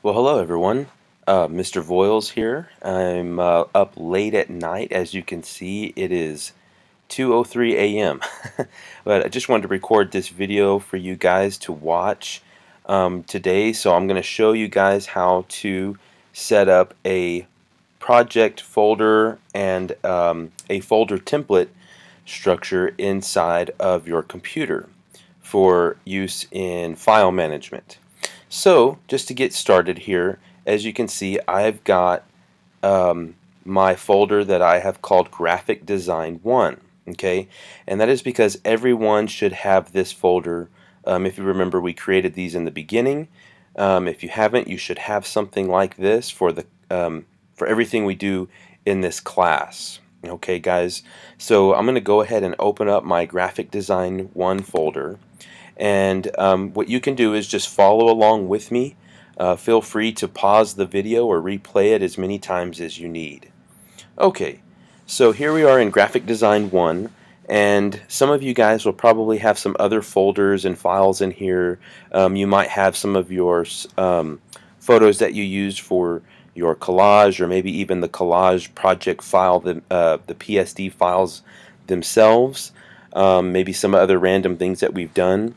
Well, hello everyone. Mr. Voiles here. I'm up late at night. As you can see, it is 2:03 a.m. But I just wanted to record this video for you guys to watch today. So I'm going to show you guys how to set up a project folder and a folder template structure inside of your computer for use in file management. So just to get started here, as you can see, I've got my folder that I have called Graphic Design 1. Okay, and that is because everyone should have this folder. If you remember, we created these in the beginning. If you haven't, you should have something like this for everything we do in this class. Okay, guys. So I'm going to go ahead and open up my Graphic Design 1 folder. And what you can do is just follow along with me. Feel free to pause the video or replay it as many times as you need. Okay, so here we are in Graphic Design 1, and some of you guys will probably have some other folders and files in here. You might have some of your photos that you use for your collage, or maybe even the collage project file, the PSD files themselves, maybe some other random things that we've done.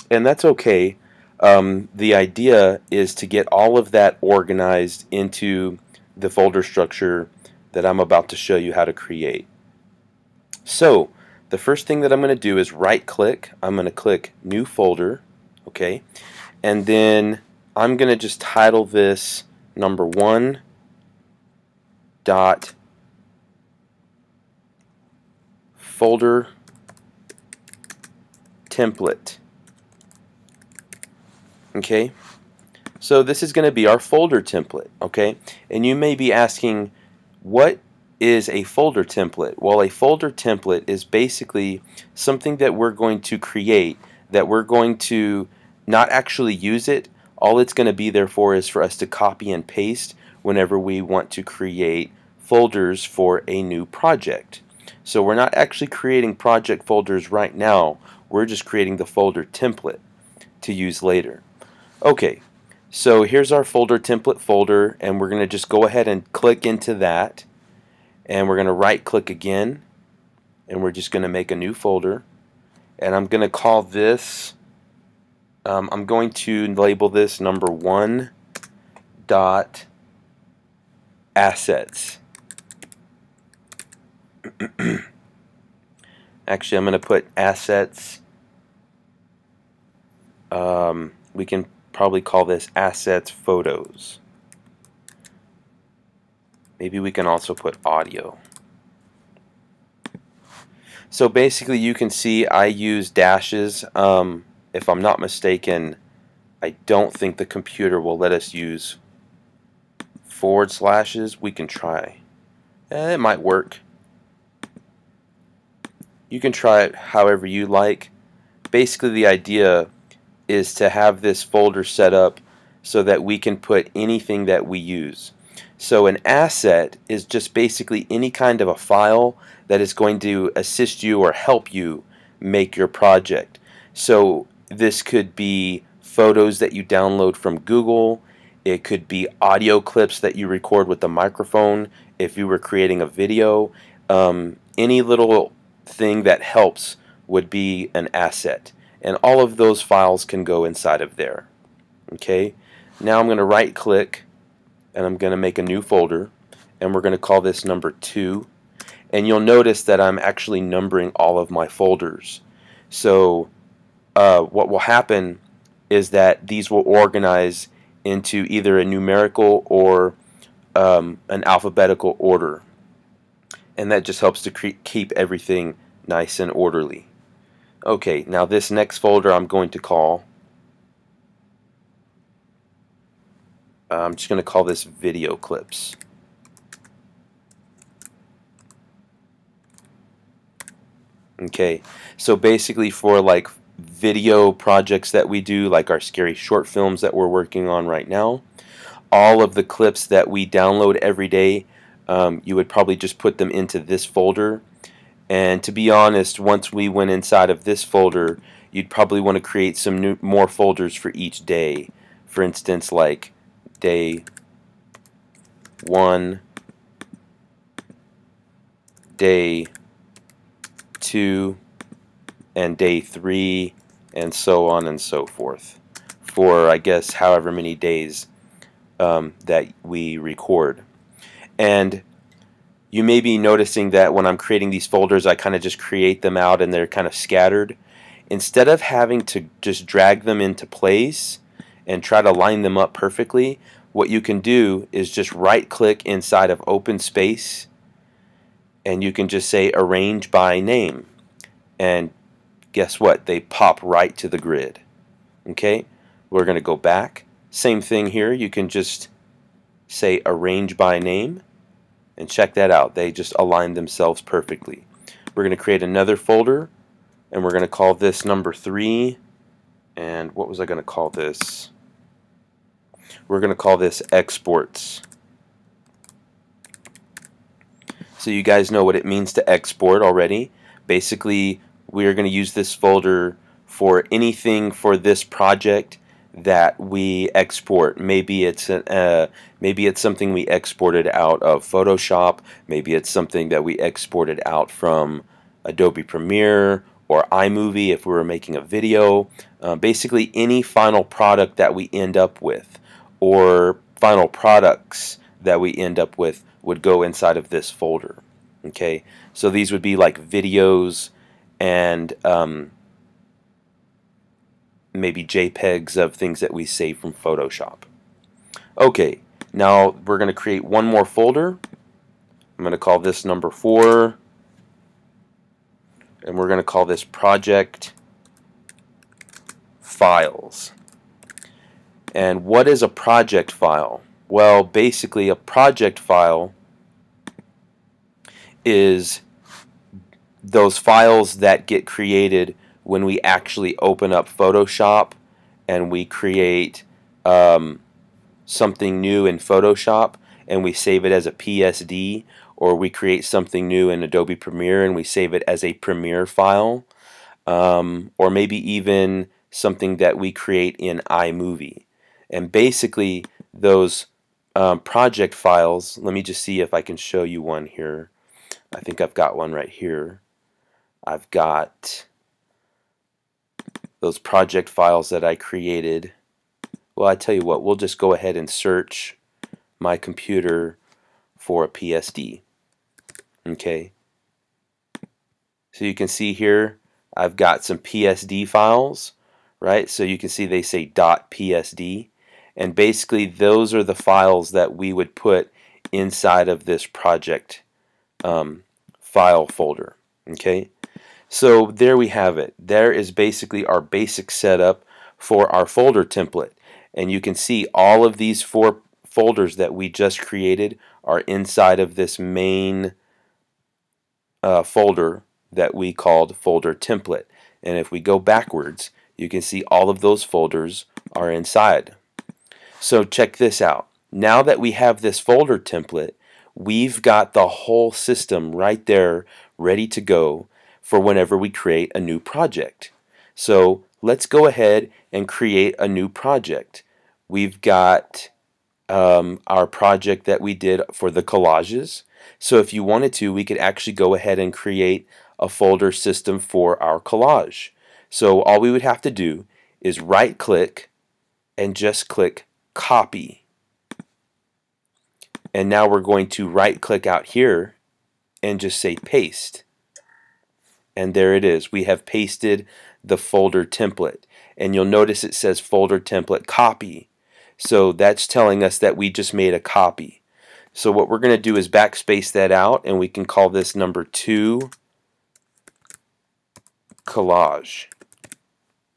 And that's okay. The idea is to get all of that organized into the folder structure that I'm about to show you how to create. So the first thing that I'm going to do is right click. I'm going to click New Folder, okay, and then I'm going to just title this number 1 dot folder template. Okay, so this is going to be our folder template. Okay, and you may be asking, what is a folder template? Well, a folder template is basically something that we're going to create, that we're going to not actually use it. All it's going to be there for is for us to copy and paste whenever we want to create folders for a new project. So we're not actually creating project folders right now. We're just creating the folder template to use later. Okay, so here's our folder template folder, and we're going to just go ahead and click into that, and we're going to right click again, and we're just going to make a new folder, and I'm going to call this, I'm going to label this number 1 dot assets. Actually, I'm going to put assets. We can probably call this assets photos. Maybe we can also put audio. So basically you can see I use dashes. If I'm not mistaken, I don't think the computer will let us use forward slashes. We can try. It might work. You can try it however you like. Basically the idea is to have this folder set up so that we can put anything that we use. So an asset is just basically any kind of a file that is going to assist you or help you make your project. So this could be photos that you download from Google. It could be audio clips that you record with the microphone if you were creating a video. Any little thing that helps would be an asset. And all of those files can go inside of there. Okay, now I'm going to right click and I'm going to make a new folder, and we're going to call this number 2, and you'll notice that I'm actually numbering all of my folders. So what will happen is that these will organize into either a numerical or an alphabetical order, and that just helps to keep everything nice and orderly. Okay, now this next folder I'm going to call, I'm just going to call this video clips. Okay, so basically for like video projects that we do, like our scary short films that we're working on right now, all of the clips that we download every day, you would probably just put them into this folder. And to be honest, once we went inside of this folder, you'd probably want to create some more folders for each day. For instance, like day 1, day 2, and day 3, and so on and so forth, for I guess however many days that we record. And you may be noticing that when I'm creating these folders, I kind of just create them out and they're kind of scattered. Instead of having to just drag them into place and try to line them up perfectly, what you can do is just right click inside of open space, and you can just say arrange by name, and guess what? They pop right to the grid. Okay, we're going to go back. Same thing here. You can just say arrange by name, and check that out. They just align themselves perfectly. We're going to create another folder, and we're going to call this number 3. And what was I going to call this? We're going to call this exports. So you guys know what it means to export already. Basically, we are going to use this folder for anything for this project that we export. Maybe it's something we exported out of Photoshop. Maybe it's something that we exported out from Adobe Premiere or iMovie if we were making a video. Basically, any final product that we end up with, or final products that we end up with, would go inside of this folder. Okay, so these would be like videos and maybe JPEGs of things that we save from Photoshop. Okay, now we're going to create one more folder. I'm going to call this number 4, and we're going to call this project files. And what is a project file? Well, basically a project file is those files that get created when we actually open up Photoshop and we create something new in Photoshop and we save it as a PSD, or we create something new in Adobe Premiere and we save it as a Premiere file, or maybe even something that we create in iMovie. And basically those project files, let me just see if I can show you one here. I think I've got one right here. I've got those project files that I created. Well, I tell you what, we'll just go ahead and search my computer for a PSD. Okay. So you can see here I've got some PSD files, right? So you can see they say .psd, and basically those are the files that we would put inside of this project file folder. Okay, so there we have it. There is basically our basic setup for our folder template, and you can see all of these 4 folders that we just created are inside of this main folder that we called folder template. And if we go backwards, you can see all of those folders are inside. So check this out. Now that we have this folder template, we've got the whole system right there ready to go for whenever we create a new project. So let's go ahead and create a new project. We've got our project that we did for the collages. So if you wanted to, we could actually go ahead and create a folder system for our collage. So all we would have to do is right click and just click copy. And now we're going to right click out here and just say paste. And there it is. We have pasted the folder template. And you'll notice it says folder template copy. So that's telling us that we just made a copy. So what we're going to do is backspace that out, and we can call this number 2 collage,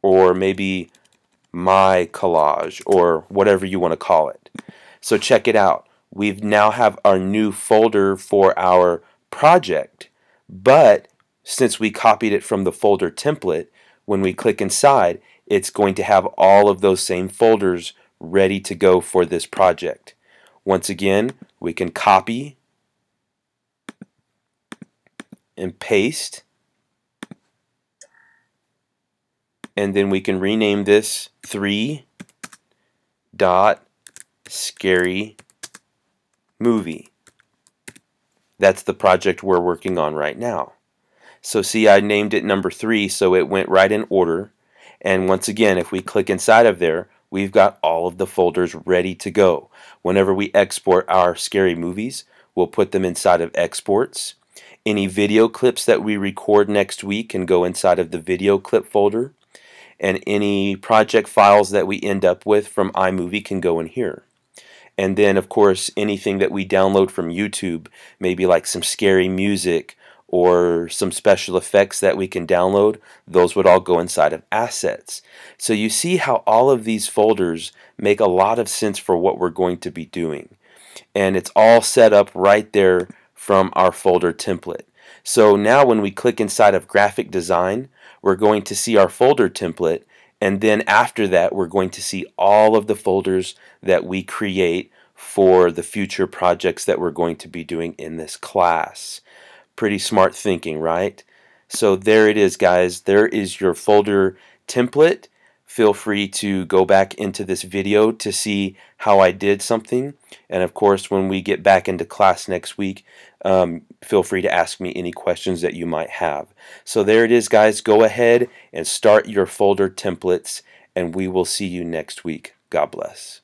or maybe my collage, or whatever you want to call it. So check it out. We now have our new folder for our project, but since we copied it from the folder template, when we click inside, it's going to have all of those same folders ready to go for this project. Once again, we can copy and paste, and then we can rename this 3.psd. scary movie. That's the project we're working on right now. So see, I named it number 3, so it went right in order. And once again, if we click inside of there, we've got all of the folders ready to go. Whenever we export our scary movies, we'll put them inside of exports. Any video clips that we record next week can go inside of the video clip folder. And any project files that we end up with from iMovie can go in here. And then, of course, anything that we download from YouTube, maybe like some scary music or some special effects that we can download, those would all go inside of assets. So you see how all of these folders make a lot of sense for what we're going to be doing. And it's all set up right there from our folder template. So now when we click inside of graphic design, we're going to see our folder template, and then after that we're going to see all of the folders that we create for the future projects that we're going to be doing in this class. Pretty smart thinking, right? So there it is, guys. There is your folder template. Feel free to go back into this video to see how I did something. And of course, when we get back into class next week, feel free to ask me any questions that you might have. So there it is, guys. Go ahead and start your folder templates, and we will see you next week. God bless.